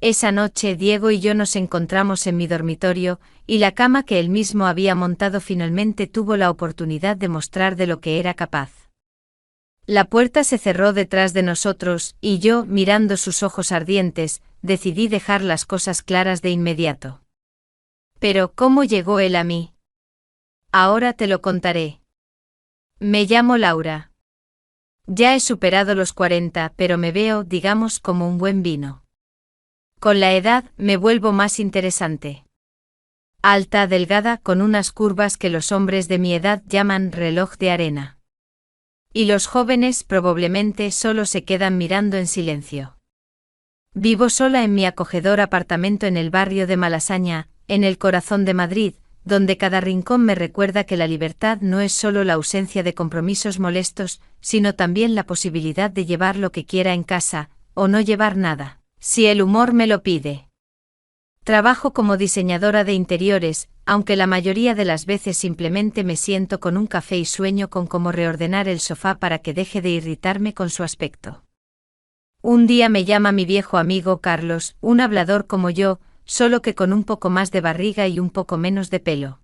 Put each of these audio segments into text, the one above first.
Esa noche Diego y yo nos encontramos en mi dormitorio, y la cama que él mismo había montado finalmente tuvo la oportunidad de mostrar de lo que era capaz. La puerta se cerró detrás de nosotros, y yo, mirando sus ojos ardientes, decidí dejar las cosas claras de inmediato. Pero, ¿cómo llegó él a mí? Ahora te lo contaré. Me llamo Laura. Ya he superado los 40, pero me veo, digamos, como un buen vino. Con la edad, me vuelvo más interesante. Alta, delgada, con unas curvas que los hombres de mi edad llaman reloj de arena. Y los jóvenes probablemente solo se quedan mirando en silencio. Vivo sola en mi acogedor apartamento en el barrio de Malasaña, en el corazón de Madrid, donde cada rincón me recuerda que la libertad no es solo la ausencia de compromisos molestos, sino también la posibilidad de llevar lo que quiera en casa, o no llevar nada, si el humor me lo pide. Trabajo como diseñadora de interiores, aunque la mayoría de las veces simplemente me siento con un café y sueño con cómo reordenar el sofá para que deje de irritarme con su aspecto. Un día me llama mi viejo amigo Carlos, un hablador como yo, solo que con un poco más de barriga y un poco menos de pelo.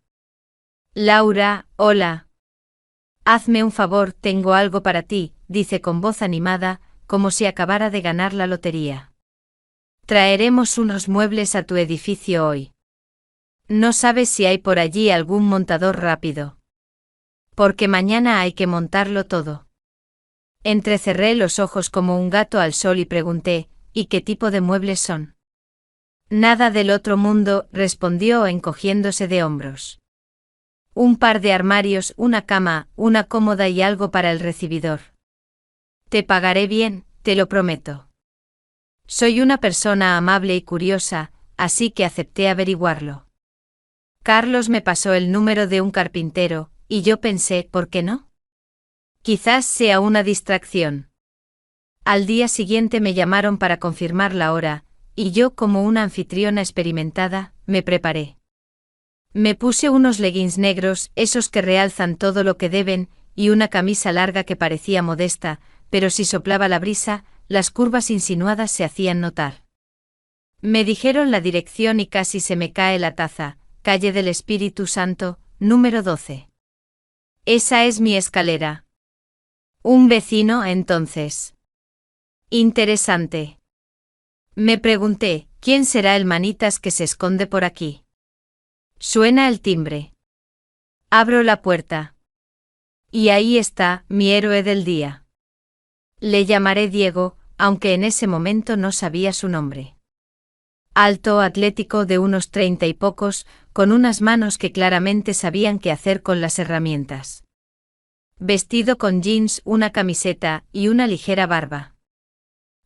Laura, hola. Hazme un favor, tengo algo para ti, dice con voz animada, como si acabara de ganar la lotería. Traeremos unos muebles a tu edificio hoy. No sabes si hay por allí algún montador rápido. Porque mañana hay que montarlo todo. Entrecerré los ojos como un gato al sol y pregunté, ¿y qué tipo de muebles son? Nada del otro mundo, respondió encogiéndose de hombros. Un par de armarios, una cama, una cómoda y algo para el recibidor. Te pagaré bien, te lo prometo. Soy una persona amable y curiosa, así que acepté averiguarlo. Carlos me pasó el número de un carpintero, y yo pensé, ¿por qué no? Quizás sea una distracción. Al día siguiente me llamaron para confirmar la hora, y yo, como una anfitriona experimentada, me preparé. Me puse unos leggings negros, esos que realzan todo lo que deben, y una camisa larga que parecía modesta, pero si soplaba la brisa, las curvas insinuadas se hacían notar. Me dijeron la dirección y casi se me cae la taza, calle del Espíritu Santo, número 12. Esa es mi escalera. Un vecino, entonces. Interesante. Me pregunté, ¿quién será el manitas que se esconde por aquí? Suena el timbre. Abro la puerta. Y ahí está, mi héroe del día. Le llamaré Diego, aunque en ese momento no sabía su nombre. Alto, atlético, de unos 30 y pocos, con unas manos que claramente sabían qué hacer con las herramientas. Vestido con jeans, una camiseta y una ligera barba.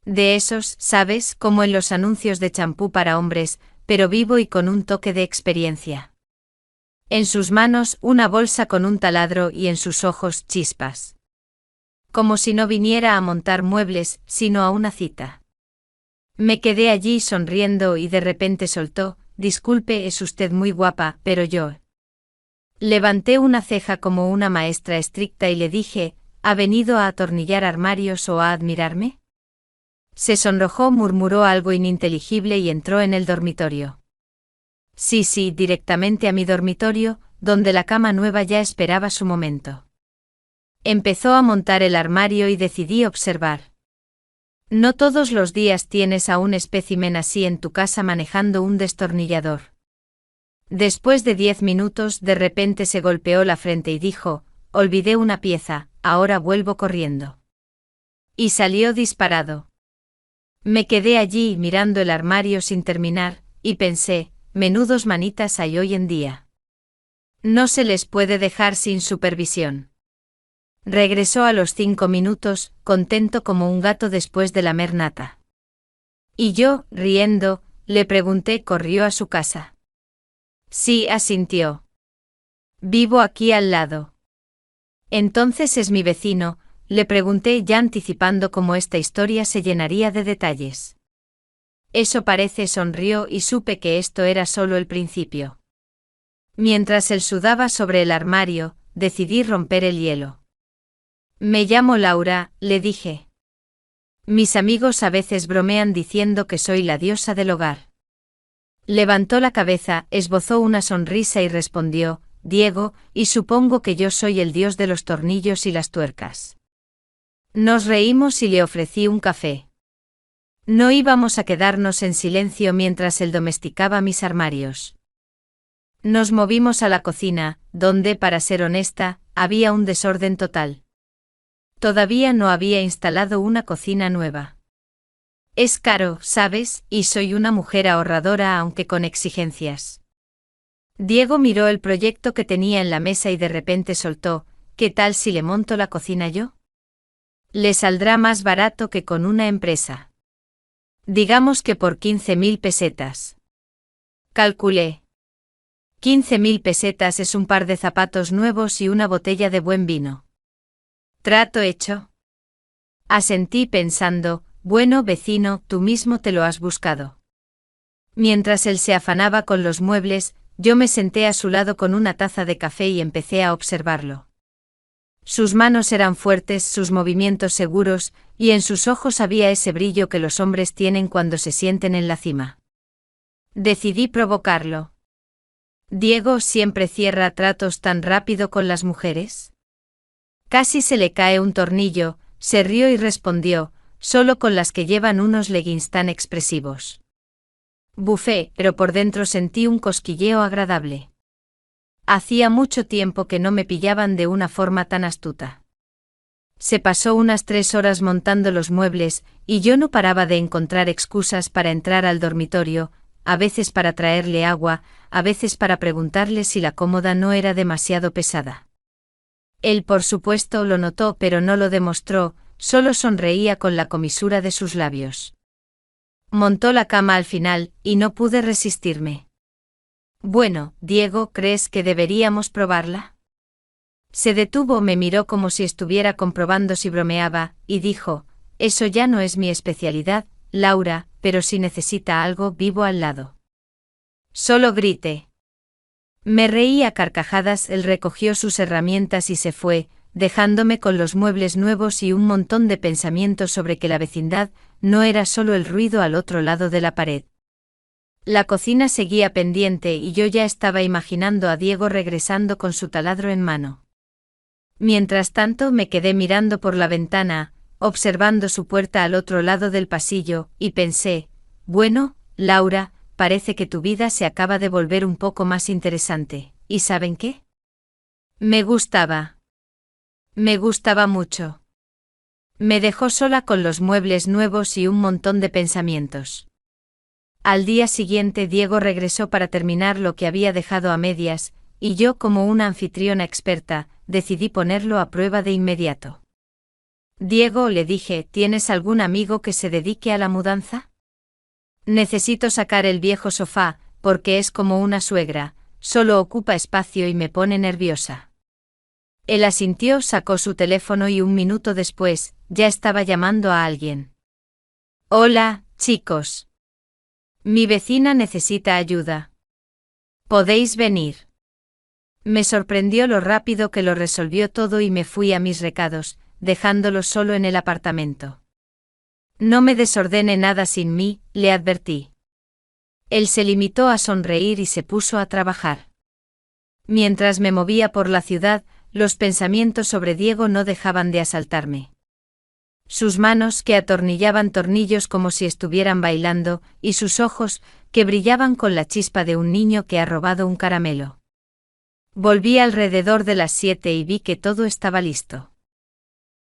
De esos, sabes, como en los anuncios de champú para hombres, pero vivo y con un toque de experiencia. En sus manos, una bolsa con un taladro y en sus ojos, chispas. Como si no viniera a montar muebles, sino a una cita. Me quedé allí sonriendo y de repente soltó, disculpe, es usted muy guapa, pero yo. Levanté una ceja como una maestra estricta y le dije, ¿ha venido a atornillar armarios o a admirarme? Se sonrojó, murmuró algo ininteligible y entró en el dormitorio. Sí, directamente a mi dormitorio, donde la cama nueva ya esperaba su momento. Empezó a montar el armario y decidí observar. No todos los días tienes a un espécimen así en tu casa manejando un destornillador. Después de 10 minutos, de repente se golpeó la frente y dijo, olvidé una pieza, ahora vuelvo corriendo. Y salió disparado. Me quedé allí mirando el armario sin terminar, y pensé, menudos manitas hay hoy en día. No se les puede dejar sin supervisión. Regresó a los 5 minutos, contento como un gato después de lamer nata. Y yo, riendo, le pregunté, ¿corrió a su casa? Sí, asintió. Vivo aquí al lado. Entonces es mi vecino, le pregunté ya anticipando cómo esta historia se llenaría de detalles. Eso parece, sonrió y supe que esto era solo el principio. Mientras él sudaba sobre el armario, decidí romper el hielo. Me llamo Laura, le dije. Mis amigos a veces bromean diciendo que soy la diosa del hogar. Levantó la cabeza, esbozó una sonrisa y respondió, Diego, y supongo que yo soy el dios de los tornillos y las tuercas. Nos reímos y le ofrecí un café. No íbamos a quedarnos en silencio mientras él domesticaba mis armarios. Nos movimos a la cocina, donde, para ser honesta, había un desorden total. Todavía no había instalado una cocina nueva. Es caro, ¿sabes? Y soy una mujer ahorradora aunque con exigencias. Diego miró el proyecto que tenía en la mesa y de repente soltó, ¿qué tal si le monto la cocina yo? Le saldrá más barato que con una empresa. Digamos que por 15.000 pesetas. Calculé. 15.000 pesetas es un par de zapatos nuevos y una botella de buen vino. Trato hecho. Asentí pensando, bueno vecino, tú mismo te lo has buscado. Mientras él se afanaba con los muebles, yo me senté a su lado con una taza de café y empecé a observarlo. Sus manos eran fuertes, sus movimientos seguros, y en sus ojos había ese brillo que los hombres tienen cuando se sienten en la cima. Decidí provocarlo. ¿Diego siempre cierra tratos tan rápido con las mujeres? Casi se le cae un tornillo, se rió y respondió, solo con las que llevan unos leggings tan expresivos. Bufé, pero por dentro sentí un cosquilleo agradable. Hacía mucho tiempo que no me pillaban de una forma tan astuta. Se pasó unas 3 horas montando los muebles, y yo no paraba de encontrar excusas para entrar al dormitorio, a veces para traerle agua, a veces para preguntarle si la cómoda no era demasiado pesada. Él por supuesto lo notó pero no lo demostró, solo sonreía con la comisura de sus labios. Montó la cama al final, y no pude resistirme. Bueno, Diego, ¿crees que deberíamos probarla? Se detuvo, me miró como si estuviera comprobando si bromeaba, y dijo, eso ya no es mi especialidad, Laura, pero si necesita algo vivo al lado. Solo grite. Me reí a carcajadas, él recogió sus herramientas y se fue, dejándome con los muebles nuevos y un montón de pensamientos sobre que la vecindad no era solo el ruido al otro lado de la pared. La cocina seguía pendiente y yo ya estaba imaginando a Diego regresando con su taladro en mano. Mientras tanto me quedé mirando por la ventana, observando su puerta al otro lado del pasillo, y pensé, bueno, Laura, parece que tu vida se acaba de volver un poco más interesante, ¿y saben qué? Me gustaba. Me gustaba mucho. Me dejó sola con los muebles nuevos y un montón de pensamientos. Al día siguiente Diego regresó para terminar lo que había dejado a medias, y yo como una anfitriona experta, decidí ponerlo a prueba de inmediato. Diego, le dije, ¿tienes algún amigo que se dedique a la mudanza? Necesito sacar el viejo sofá, porque es como una suegra, solo ocupa espacio y me pone nerviosa. Él asintió, sacó su teléfono y un minuto después, ya estaba llamando a alguien. Hola, chicos. Mi vecina necesita ayuda. ¿Podéis venir? Me sorprendió lo rápido que lo resolvió todo y me fui a mis recados, dejándolo solo en el apartamento. No me desordene nada sin mí, le advertí. Él se limitó a sonreír y se puso a trabajar. Mientras me movía por la ciudad, los pensamientos sobre Diego no dejaban de asaltarme. Sus manos que atornillaban tornillos como si estuvieran bailando, y sus ojos, que brillaban con la chispa de un niño que ha robado un caramelo. Volví alrededor de las 7 y vi que todo estaba listo.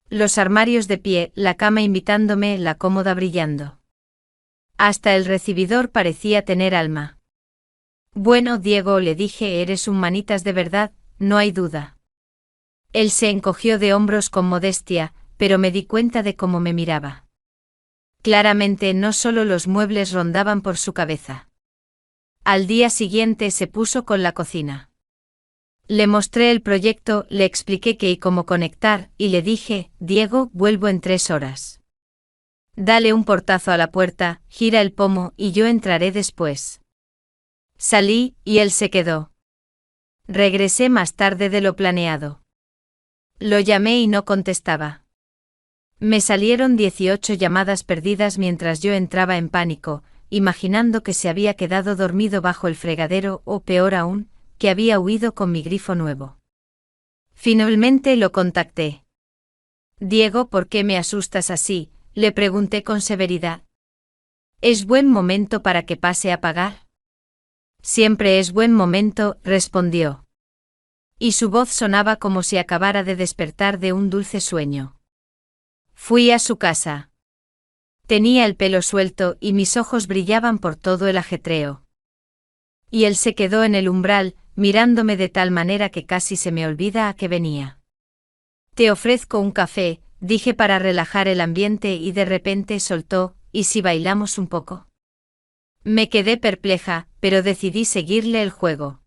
Los armarios de pie, la cama invitándome, la cómoda brillando. Hasta el recibidor parecía tener alma. Bueno, Diego, le dije, eres un manitas de verdad, no hay duda. Él se encogió de hombros con modestia, pero me di cuenta de cómo me miraba. Claramente no solo los muebles rondaban por su cabeza. Al día siguiente se puso con la cocina. Le mostré el proyecto, le expliqué qué y cómo conectar, y le dije, Diego, vuelvo en 3 horas. Dale un portazo a la puerta, gira el pomo y yo entraré después. Salí, y él se quedó. Regresé más tarde de lo planeado. Lo llamé y no contestaba. Me salieron 18 llamadas perdidas mientras yo entraba en pánico, imaginando que se había quedado dormido bajo el fregadero o, peor aún, que había huido con mi grifo nuevo. Finalmente lo contacté. Diego, ¿por qué me asustas así?, le pregunté con severidad. ¿Es buen momento para que pase a pagar? Siempre es buen momento, respondió. Y su voz sonaba como si acabara de despertar de un dulce sueño. Fui a su casa. Tenía el pelo suelto y mis ojos brillaban por todo el ajetreo. Y él se quedó en el umbral, mirándome de tal manera que casi se me olvida a qué venía. Te ofrezco un café, dije para relajar el ambiente y de repente soltó, ¿y si bailamos un poco? Me quedé perpleja, pero decidí seguirle el juego.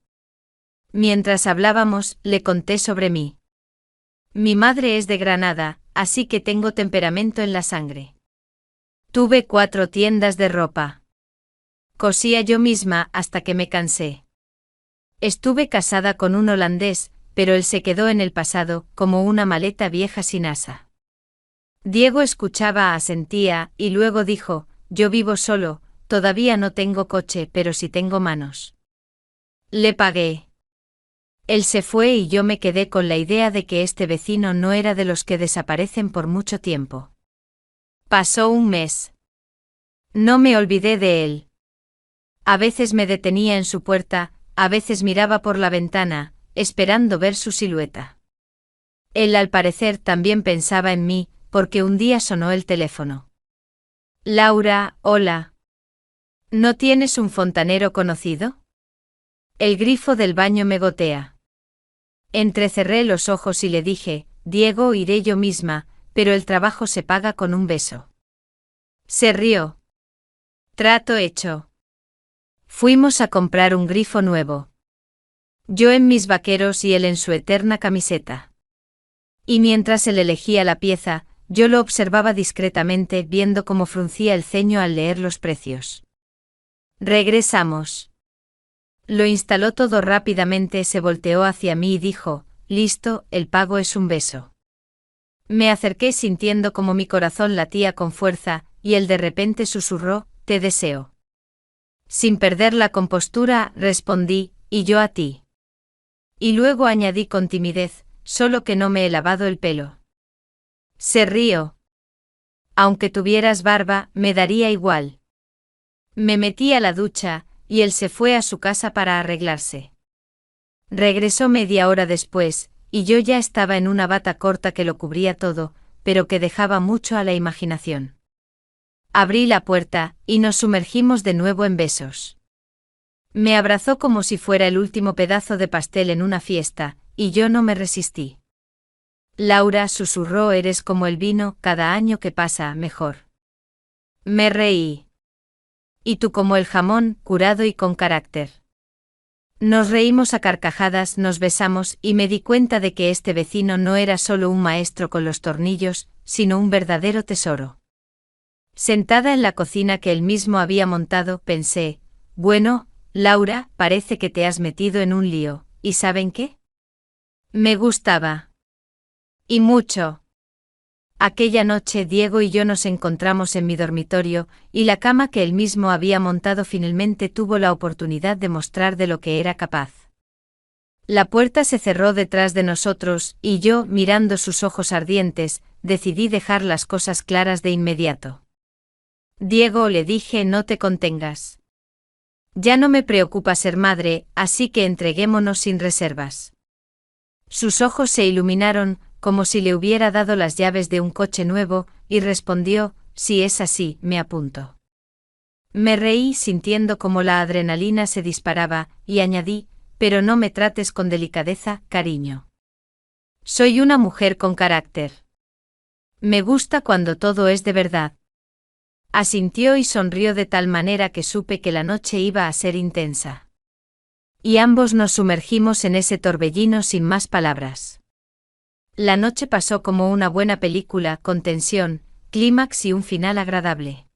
Mientras hablábamos, le conté sobre mí. Mi madre es de Granada, así que tengo temperamento en la sangre. Tuve 4 tiendas de ropa. Cosía yo misma hasta que me cansé. Estuve casada con un holandés, pero él se quedó en el pasado, como una maleta vieja sin asa. Diego escuchaba, asentía, y luego dijo, yo vivo solo, todavía no tengo coche, pero sí tengo manos. Le pagué. Él se fue y yo me quedé con la idea de que este vecino no era de los que desaparecen por mucho tiempo. Pasó un mes. No me olvidé de él. A veces me detenía en su puerta, a veces miraba por la ventana, esperando ver su silueta. Él al parecer también pensaba en mí, porque un día sonó el teléfono. Laura, hola. ¿No tienes un fontanero conocido? El grifo del baño me gotea. Entrecerré los ojos y le dije, Diego, iré yo misma, pero el trabajo se paga con un beso. Se rió. Trato hecho. Fuimos a comprar un grifo nuevo. Yo en mis vaqueros y él en su eterna camiseta. Y mientras él elegía la pieza, yo lo observaba discretamente, viendo cómo fruncía el ceño al leer los precios. Regresamos. Lo instaló todo rápidamente, se volteó hacia mí y dijo, listo, el pago es un beso. Me acerqué sintiendo como mi corazón latía con fuerza, y él de repente susurró, te deseo. Sin perder la compostura, respondí, y yo a ti. Y luego añadí con timidez, solo que no me he lavado el pelo. Se rió. Aunque tuvieras barba, me daría igual. Me metí a la ducha, y él se fue a su casa para arreglarse. Regresó media hora después, y yo ya estaba en una bata corta que lo cubría todo, pero que dejaba mucho a la imaginación. Abrí la puerta, y nos sumergimos de nuevo en besos. Me abrazó como si fuera el último pedazo de pastel en una fiesta, y yo no me resistí. Laura, susurró, eres como el vino, cada año que pasa, mejor. Me reí. Y tú como el jamón, curado y con carácter. Nos reímos a carcajadas, nos besamos y me di cuenta de que este vecino no era solo un maestro con los tornillos, sino un verdadero tesoro. Sentada en la cocina que él mismo había montado, pensé, bueno, Laura, parece que te has metido en un lío, ¿y saben qué? Me gustaba. Y mucho. Aquella noche Diego y yo nos encontramos en mi dormitorio, y la cama que él mismo había montado finalmente tuvo la oportunidad de mostrar de lo que era capaz. La puerta se cerró detrás de nosotros, y yo, mirando sus ojos ardientes, decidí dejar las cosas claras de inmediato. Diego, le dije, no te contengas. Ya no me preocupa ser madre, así que entreguémonos sin reservas. Sus ojos se iluminaron, como si le hubiera dado las llaves de un coche nuevo, y respondió, si es así, me apunto. Me reí sintiendo como la adrenalina se disparaba, y añadí, pero no me trates con delicadeza, cariño. Soy una mujer con carácter. Me gusta cuando todo es de verdad. Asintió y sonrió de tal manera que supe que la noche iba a ser intensa. Y ambos nos sumergimos en ese torbellino sin más palabras. La noche pasó como una buena película, con tensión, clímax y un final agradable.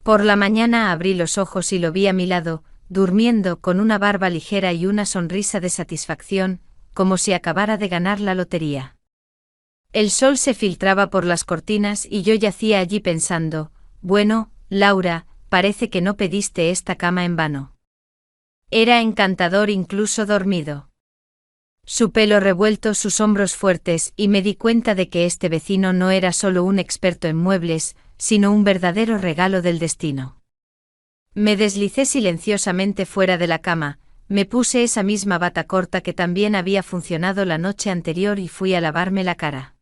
Por la mañana abrí los ojos y lo vi a mi lado, durmiendo con una barba ligera y una sonrisa de satisfacción, como si acabara de ganar la lotería. El sol se filtraba por las cortinas y yo yacía allí pensando, bueno, Laura, parece que no pediste esta cama en vano. Era encantador incluso dormido. Su pelo revuelto, sus hombros fuertes, y me di cuenta de que este vecino no era solo un experto en muebles, sino un verdadero regalo del destino. Me deslicé silenciosamente fuera de la cama, me puse esa misma bata corta que también había funcionado la noche anterior y fui a lavarme la cara.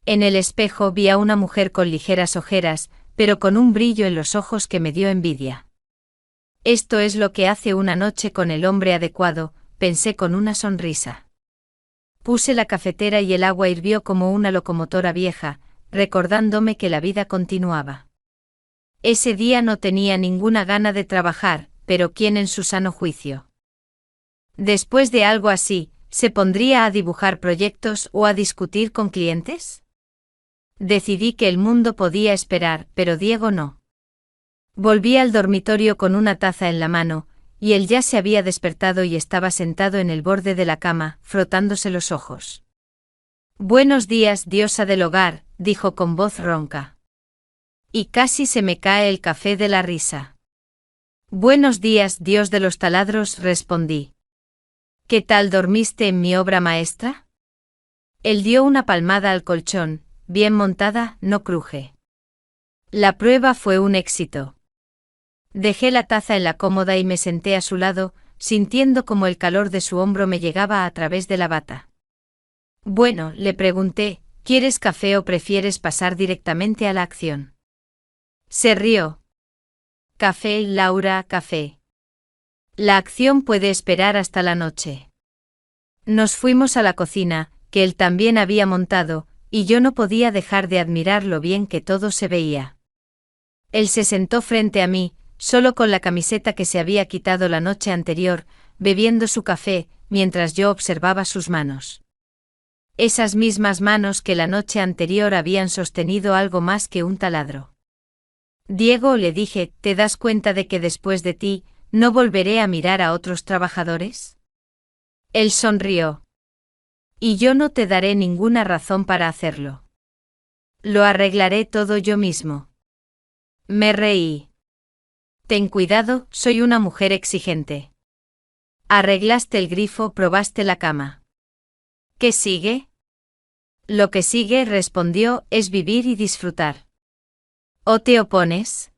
En el espejo vi a una mujer con ligeras ojeras, pero con un brillo en los ojos que me dio envidia. Esto es lo que hace una noche con el hombre adecuado, pensé con una sonrisa. Puse la cafetera y el agua hirvió como una locomotora vieja, recordándome que la vida continuaba. Ese día no tenía ninguna gana de trabajar, pero ¿quién en su sano juicio? Después de algo así, ¿se pondría a dibujar proyectos o a discutir con clientes? Decidí que el mundo podía esperar, pero Diego no. Volví al dormitorio con una taza en la mano, y él ya se había despertado y estaba sentado en el borde de la cama, frotándose los ojos. Buenos días, diosa del hogar, dijo con voz ronca. Y casi se me cae el café de la risa. Buenos días, dios de los taladros, respondí. ¿Qué tal dormiste en mi obra maestra? Él dio una palmada al colchón, bien montada, no cruje. La prueba fue un éxito. Dejé la taza en la cómoda y me senté a su lado, sintiendo como el calor de su hombro me llegaba a través de la bata. Bueno, le pregunté, ¿quieres café o prefieres pasar directamente a la acción? Se rió. Café, Laura, café. La acción puede esperar hasta la noche. Nos fuimos a la cocina, que él también había montado, y yo no podía dejar de admirar lo bien que todo se veía. Él se sentó frente a mí, solo con la camiseta que se había quitado la noche anterior, bebiendo su café, mientras yo observaba sus manos. Esas mismas manos que la noche anterior habían sostenido algo más que un taladro. Diego, le dije, ¿te das cuenta de que después de ti, no volveré a mirar a otros trabajadores? Él sonrió. Y yo no te daré ninguna razón para hacerlo. Lo arreglaré todo yo mismo. Me reí. Ten cuidado, soy una mujer exigente. Arreglaste el grifo, probaste la cama. ¿Qué sigue? Lo que sigue, respondió, es vivir y disfrutar. ¿O te opones?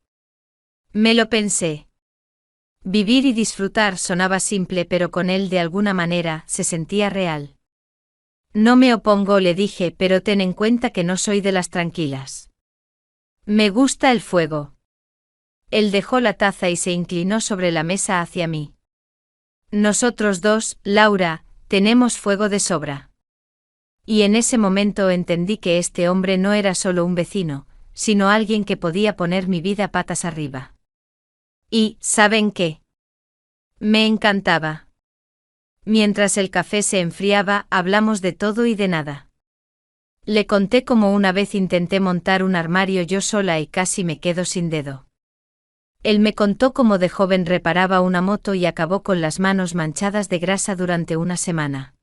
Me lo pensé. Vivir y disfrutar sonaba simple, pero con él de alguna manera se sentía real. No me opongo, le dije, pero ten en cuenta que no soy de las tranquilas. Me gusta el fuego. Él dejó la taza y se inclinó sobre la mesa hacia mí. Nosotros dos, Laura, tenemos fuego de sobra. Y en ese momento entendí que este hombre no era solo un vecino, sino alguien que podía poner mi vida patas arriba. Y, ¿saben qué? Me encantaba. Mientras el café se enfriaba, hablamos de todo y de nada. Le conté cómo una vez intenté montar un armario yo sola y casi me quedo sin dedo. Él me contó cómo de joven reparaba una moto y acabó con las manos manchadas de grasa durante una semana.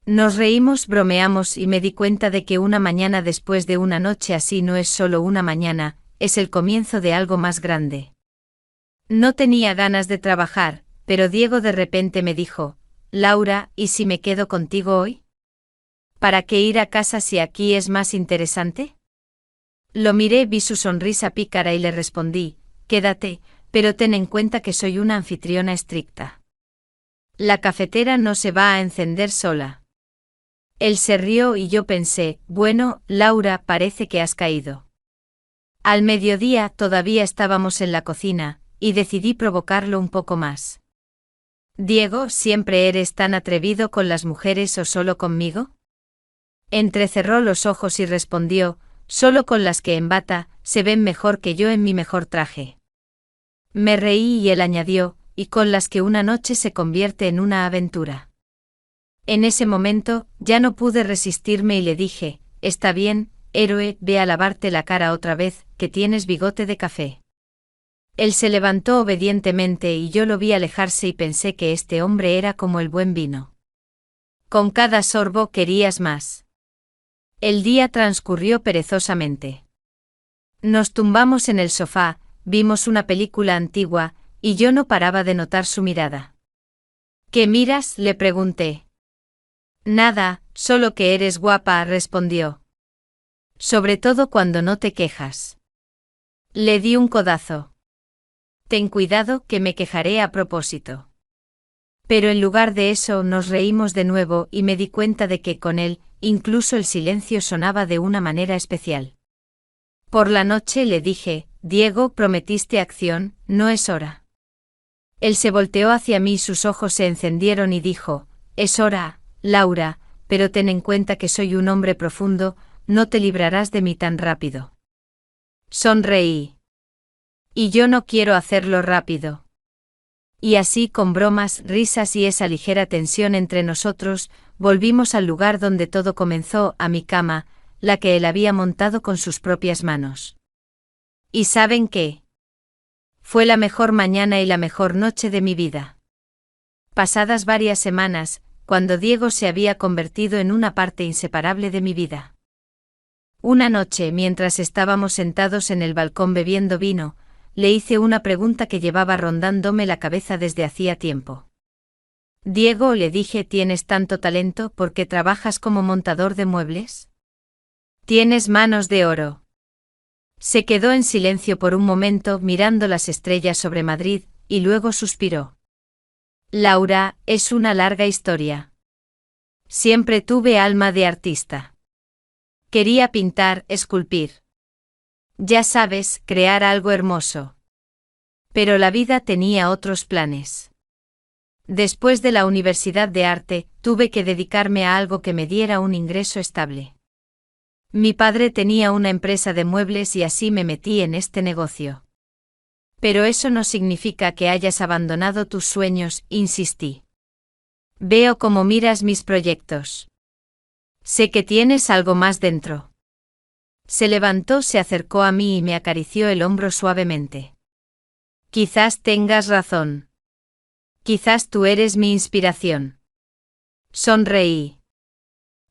Nos reímos, bromeamos y me di cuenta de que una mañana después de una noche así no es solo una mañana, es el comienzo de algo más grande. No tenía ganas de trabajar, pero Diego de repente me dijo, Laura, ¿y si me quedo contigo hoy? ¿Para qué ir a casa si aquí es más interesante? Lo miré, vi su sonrisa pícara y le respondí, quédate, pero ten en cuenta que soy una anfitriona estricta. La cafetera no se va a encender sola. Él se rió y yo pensé, bueno, Laura, parece que has caído. Al mediodía todavía estábamos en la cocina, y decidí provocarlo un poco más. Diego, ¿siempre eres tan atrevido con las mujeres o solo conmigo? Entrecerró los ojos y respondió, solo con las que en bata, se ven mejor que yo en mi mejor traje. Me reí y él añadió, y con las que una noche se convierte en una aventura. En ese momento, ya no pude resistirme y le dije, está bien, héroe, ve a lavarte la cara otra vez, que tienes bigote de café. Él se levantó obedientemente y yo lo vi alejarse y pensé que este hombre era como el buen vino. Con cada sorbo querías más. El día transcurrió perezosamente. Nos tumbamos en el sofá, vimos una película antigua, y yo no paraba de notar su mirada. ¿Qué miras?, le pregunté. Nada, solo que eres guapa, respondió. Sobre todo cuando no te quejas. Le di un codazo. Ten cuidado, que me quejaré a propósito. Pero en lugar de eso nos reímos de nuevo y me di cuenta de que con él, incluso el silencio sonaba de una manera especial. Por la noche le dije, Diego, prometiste acción, no es hora. Él se volteó hacia mí y sus ojos se encendieron y dijo, es hora, Laura, pero ten en cuenta que soy un hombre profundo, no te librarás de mí tan rápido. Sonreí. Y yo no quiero hacerlo rápido. Y así, con bromas, risas y esa ligera tensión entre nosotros, volvimos al lugar donde todo comenzó, a mi cama, la que él había montado con sus propias manos. ¿Y saben qué? Fue la mejor mañana y la mejor noche de mi vida. Pasadas varias semanas, cuando Diego se había convertido en una parte inseparable de mi vida. Una noche, mientras estábamos sentados en el balcón bebiendo vino, le hice una pregunta que llevaba rondándome la cabeza desde hacía tiempo. Diego, le dije, ¿tienes tanto talento porque trabajas como montador de muebles? Tienes manos de oro. Se quedó en silencio por un momento mirando las estrellas sobre Madrid, y luego suspiró. Laura, es una larga historia. Siempre tuve alma de artista. Quería pintar, esculpir. Ya sabes, crear algo hermoso. Pero la vida tenía otros planes. Después de la Universidad de Arte, tuve que dedicarme a algo que me diera un ingreso estable. Mi padre tenía una empresa de muebles y así me metí en este negocio. Pero eso no significa que hayas abandonado tus sueños, insistí. Veo cómo miras mis proyectos. Sé que tienes algo más dentro. Se levantó, se acercó a mí y me acarició el hombro suavemente. Quizás tengas razón. Quizás tú eres mi inspiración. Sonreí.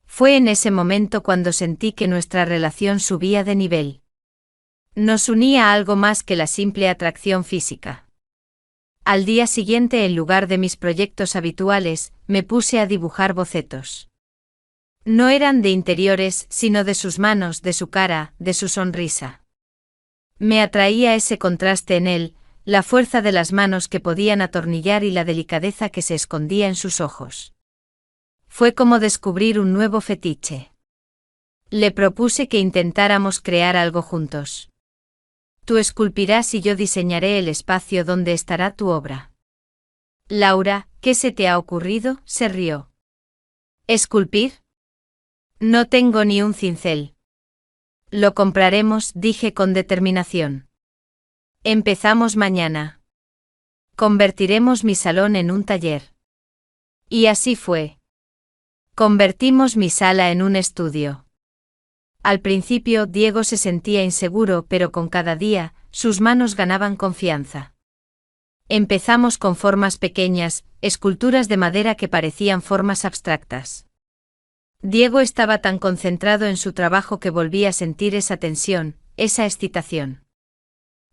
Fue en ese momento cuando sentí que nuestra relación subía de nivel. Nos unía algo más que la simple atracción física. Al día siguiente, en lugar de mis proyectos habituales, me puse a dibujar bocetos. No eran de interiores, sino de sus manos, de su cara, de su sonrisa. Me atraía ese contraste en él, la fuerza de las manos que podían atornillar y la delicadeza que se escondía en sus ojos. Fue como descubrir un nuevo fetiche. Le propuse que intentáramos crear algo juntos. Tú esculpirás y yo diseñaré el espacio donde estará tu obra. Laura, ¿qué se te ha ocurrido?, se rió. ¿Esculpir? No tengo ni un cincel. Lo compraremos, dije con determinación. Empezamos mañana. Convertiremos mi salón en un taller. Y así fue. Convertimos mi sala en un estudio. Al principio Diego se sentía inseguro, pero con cada día, sus manos ganaban confianza. Empezamos con formas pequeñas, esculturas de madera que parecían formas abstractas. Diego estaba tan concentrado en su trabajo que volví a sentir esa tensión, esa excitación.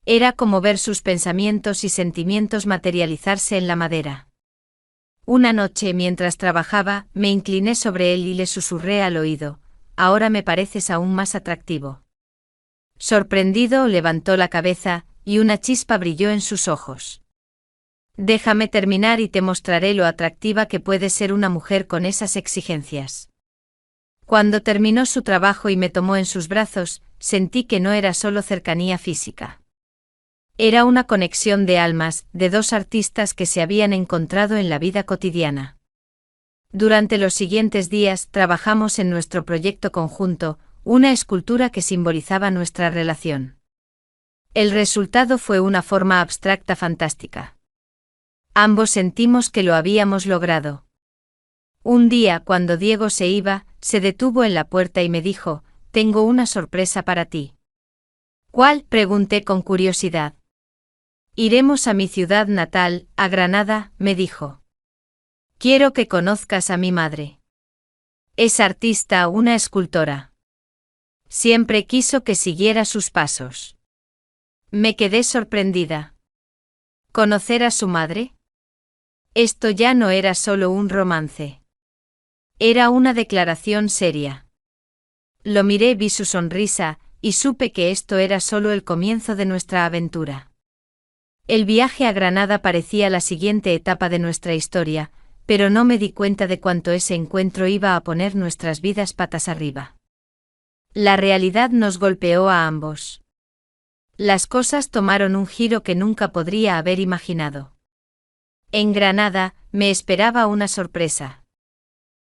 Era como ver sus pensamientos y sentimientos materializarse en la madera. Una noche, mientras trabajaba, me incliné sobre él y le susurré al oído, ahora me pareces aún más atractivo. Sorprendido, levantó la cabeza, y una chispa brilló en sus ojos. Déjame terminar y te mostraré lo atractiva que puede ser una mujer con esas exigencias. Cuando terminó su trabajo y me tomó en sus brazos, sentí que no era solo cercanía física. Era una conexión de almas, de dos artistas que se habían encontrado en la vida cotidiana. Durante los siguientes días trabajamos en nuestro proyecto conjunto, una escultura que simbolizaba nuestra relación. El resultado fue una forma abstracta fantástica. Ambos sentimos que lo habíamos logrado. Un día, cuando Diego se iba, se detuvo en la puerta y me dijo, tengo una sorpresa para ti. ¿Cuál?, pregunté con curiosidad. Iremos a mi ciudad natal, a Granada, me dijo. Quiero que conozcas a mi madre. Es artista, una escultora. Siempre quiso que siguiera sus pasos. Me quedé sorprendida. ¿Conocer a su madre? Esto ya no era solo un romance. Era una declaración seria. Lo miré, vi su sonrisa, y supe que esto era solo el comienzo de nuestra aventura. El viaje a Granada parecía la siguiente etapa de nuestra historia, pero no me di cuenta de cuánto ese encuentro iba a poner nuestras vidas patas arriba. La realidad nos golpeó a ambos. Las cosas tomaron un giro que nunca podría haber imaginado. En Granada, me esperaba una sorpresa.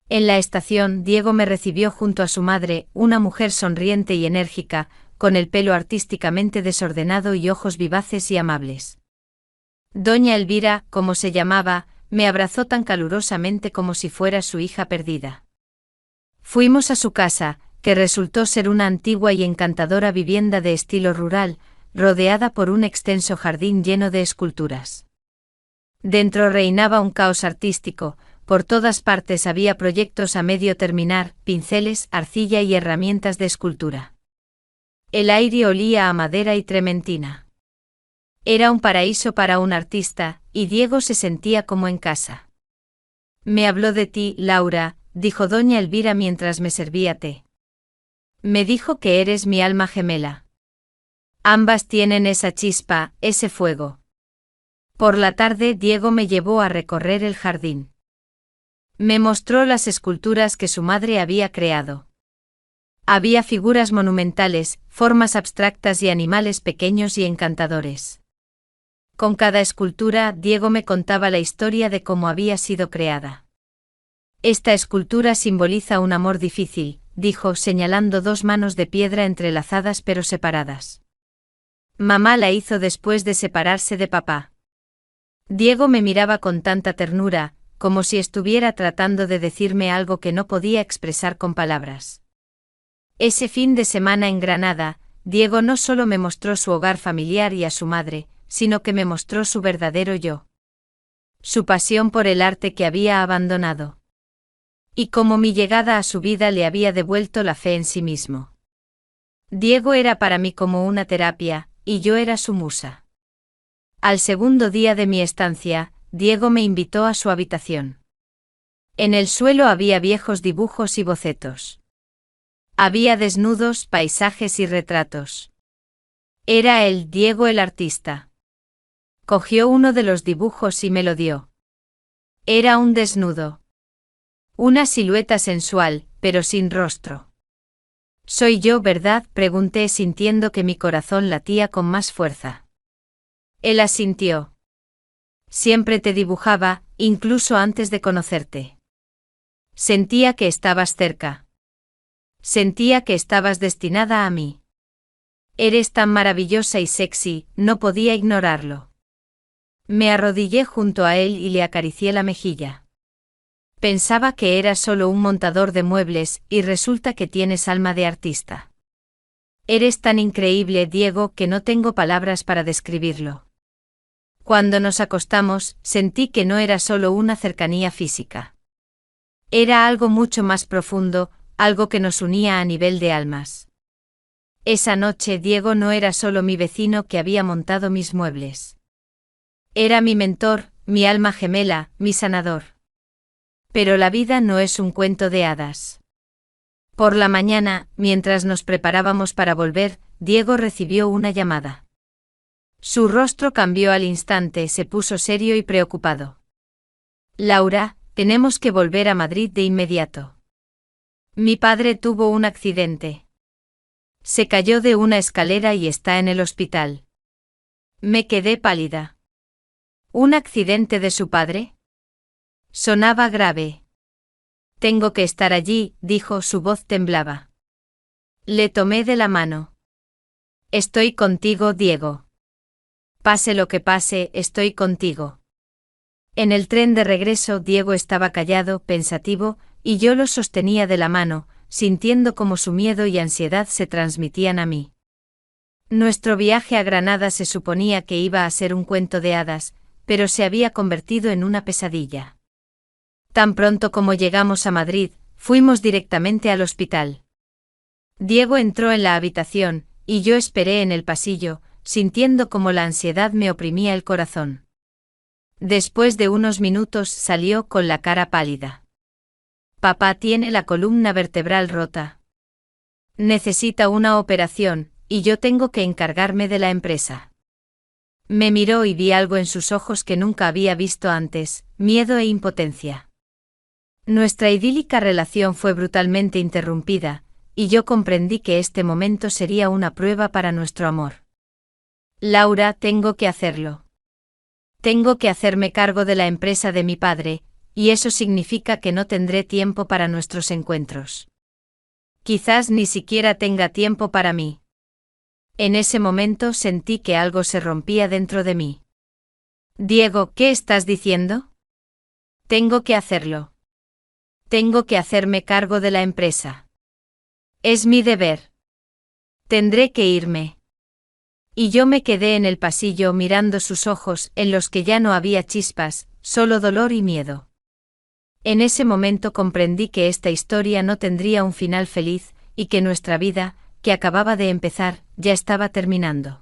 En la estación, Diego me recibió junto a su madre, una mujer sonriente y enérgica, con el pelo artísticamente desordenado y ojos vivaces y amables. Doña Elvira, como se llamaba, me abrazó tan calurosamente como si fuera su hija perdida. Fuimos a su casa, que resultó ser una antigua y encantadora vivienda de estilo rural, rodeada por un extenso jardín lleno de esculturas. Dentro reinaba un caos artístico, por todas partes había proyectos a medio terminar, pinceles, arcilla y herramientas de escultura. El aire olía a madera y trementina. Era un paraíso para un artista, y Diego se sentía como en casa. Me habló de ti, Laura, dijo doña Elvira mientras me servía té. Me dijo que eres mi alma gemela. Ambas tienen esa chispa, ese fuego. Por la tarde Diego me llevó a recorrer el jardín. Me mostró las esculturas que su madre había creado. Había figuras monumentales, formas abstractas y animales pequeños y encantadores. Con cada escultura, Diego me contaba la historia de cómo había sido creada. Esta escultura simboliza un amor difícil, dijo señalando dos manos de piedra entrelazadas pero separadas. Mamá la hizo después de separarse de papá. Diego me miraba con tanta ternura, como si estuviera tratando de decirme algo que no podía expresar con palabras. Ese fin de semana en Granada, Diego no solo me mostró su hogar familiar y a su madre, sino que me mostró su verdadero yo. Su pasión por el arte que había abandonado. Y cómo mi llegada a su vida le había devuelto la fe en sí mismo. Diego era para mí como una terapia, y yo era su musa. Al segundo día de mi estancia, Diego me invitó a su habitación. En el suelo había viejos dibujos y bocetos. Había desnudos, paisajes y retratos. Era él, Diego el artista. Cogió uno de los dibujos y me lo dio. Era un desnudo. Una silueta sensual, pero sin rostro. «¿Soy yo, verdad?», pregunté sintiendo que mi corazón latía con más fuerza. Él asintió. «Siempre te dibujaba, incluso antes de conocerte. Sentía que estabas cerca. Sentía que estabas destinada a mí. Eres tan maravillosa y sexy, no podía ignorarlo». Me arrodillé junto a él y le acaricié la mejilla. Pensaba que eras solo un montador de muebles, y resulta que tienes alma de artista. Eres tan increíble, Diego, que no tengo palabras para describirlo. Cuando nos acostamos, sentí que no era solo una cercanía física. Era algo mucho más profundo, algo que nos unía a nivel de almas. Esa noche Diego no era solo mi vecino que había montado mis muebles. Era mi mentor, mi alma gemela, mi sanador. Pero la vida no es un cuento de hadas. Por la mañana, mientras nos preparábamos para volver, Diego recibió una llamada. Su rostro cambió al instante, se puso serio y preocupado. «Laura, tenemos que volver a Madrid de inmediato. Mi padre tuvo un accidente. Se cayó de una escalera y está en el hospital». Me quedé pálida. ¿Un accidente de su padre? Sonaba grave. «Tengo que estar allí», dijo, su voz temblaba. Le tomé de la mano. «Estoy contigo, Diego. Pase lo que pase, estoy contigo». En el tren de regreso Diego estaba callado, pensativo, y yo lo sostenía de la mano, sintiendo cómo su miedo y ansiedad se transmitían a mí. Nuestro viaje a Granada se suponía que iba a ser un cuento de hadas, pero se había convertido en una pesadilla. Tan pronto como llegamos a Madrid, fuimos directamente al hospital. Diego entró en la habitación, y yo esperé en el pasillo, sintiendo como la ansiedad me oprimía el corazón. Después de unos minutos salió con la cara pálida. Papá tiene la columna vertebral rota. Necesita una operación, y yo tengo que encargarme de la empresa. Me miró y vi algo en sus ojos que nunca había visto antes, miedo e impotencia. Nuestra idílica relación fue brutalmente interrumpida, y yo comprendí que este momento sería una prueba para nuestro amor. Laura, tengo que hacerlo. Tengo que hacerme cargo de la empresa de mi padre, y eso significa que no tendré tiempo para nuestros encuentros. Quizás ni siquiera tenga tiempo para mí. En ese momento sentí que algo se rompía dentro de mí. Diego, ¿qué estás diciendo? Tengo que hacerlo. Tengo que hacerme cargo de la empresa. Es mi deber. Tendré que irme. Y yo me quedé en el pasillo mirando sus ojos en los que ya no había chispas, solo dolor y miedo. En ese momento comprendí que esta historia no tendría un final feliz, y que nuestra vida, que acababa de empezar, ya estaba terminando.